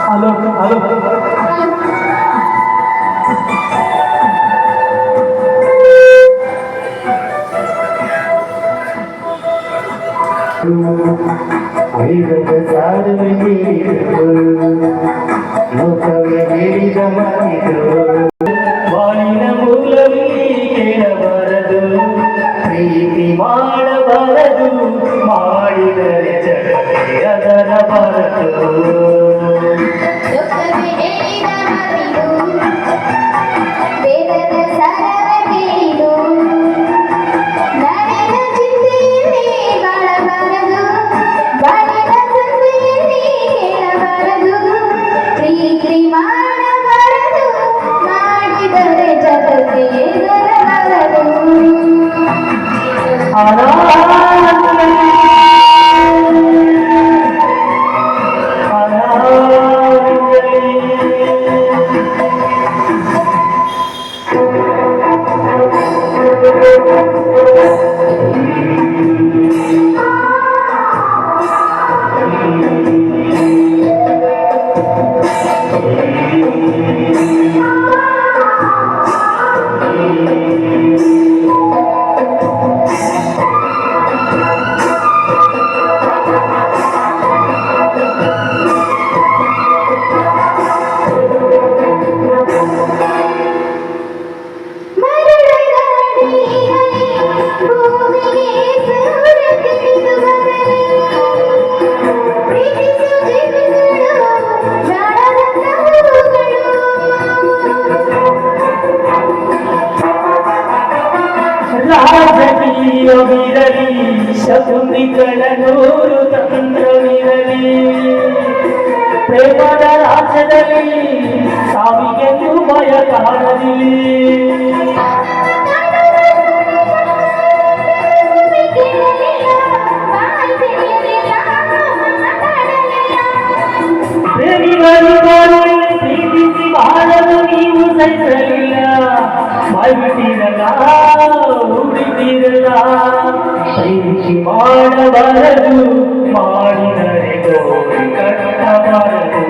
hello hello ಐದದ ಸಾಧನೆ ಲೋಕವೇ ಹೇಳಿದ ಮಾತಿದು ಬಾಳಿನ ಮೂಲವೇ ಕೇಳಬಾರದು ಪ್ರೀತಿ ಮಾಡಬಾರದು ಮಾಡಿದರೆ ಜಗತ್ತೇ ಅದರ ಬರದು ರಾಜಕೀಯವಿರಲಿ ಶಕುನಿಗಳ ನೂರು ತಂತ್ರವಿರಲಿ ಪ್ರೇಮದ ರಾಜ್ಯದಲ್ಲಿ ಸಾವಿಗೆಂದು ಭಯ ಕಾಣಲಿ ಪ್ರೇಮಿಗಳು ಪ್ರೀತಿಸಿ ಬಾಳಲು ನೀವು ಸಹಿಸಲಿಲ್ಲ ಬಿಟ್ಟಿರಲ್ಲ ಉಳಿದಿರಲ್ಲ ಪ್ರೀತಿ ಮಾಡಬಾರದು ಮಾಡಿದರೆ ಗೋರಿ ಕಟ್ಟಬಾರದು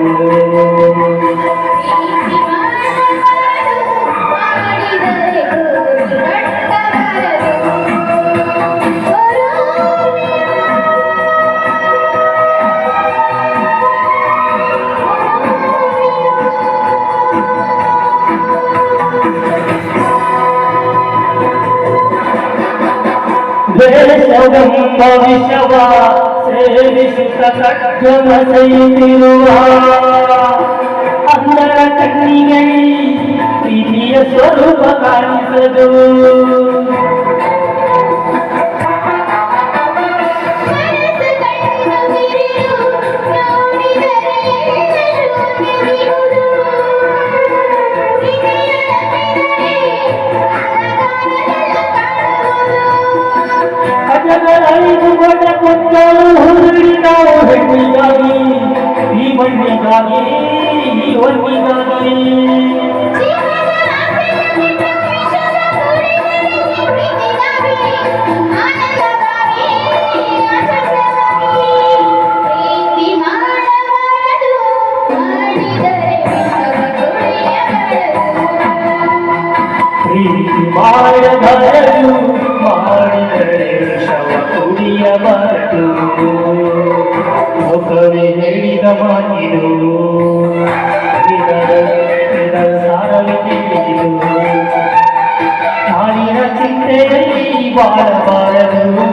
ದೇಶವೆಂಬ ವಿಷವ ಸೇವಿಸುತ್ತ ಖಡ್ಗವ ಸೈತಿರುವ ಅಂದರ ಕಣ್ಣಿಗೆ ಪ್ರೀತಿಯ ಸ್ವರೂಪ ಕಾಣಿಸದು ಐದು ಕೊಟ್ಟ ಕೊಟ್ಟರು ಹುಡುಗಿ ನಾವು ಹೆಣ್ಣಿಗಾಗಿ ಈ ಮಣ್ಣಿಗಾಗಿ ಈ ಹೊನ್ನಿಗಾಗಿ ಪ್ರೀತಿ ಮಾಡಬಾರದು ಮಾಡಿದರೆ ವಿಷವ ಕುಡಿಯಬಾರದು ಮುಖವೇ ಹೇಳಿದ ಮಾತಿದು ಸಾರವಿದು ನಾಡಿನ ಚಿಂತೆಯಲ್ಲಿ ಬಾಳಬಾರದು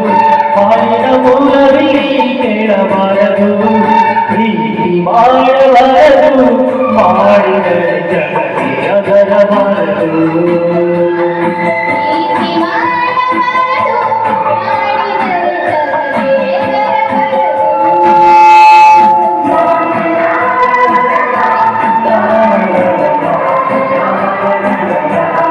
ಬಾಳಿನ ಮೂಲದಲ್ಲಿ ಕೇಳಬಾರದು ಪ್ರೀತಿ ಮಾಡಬಾರದು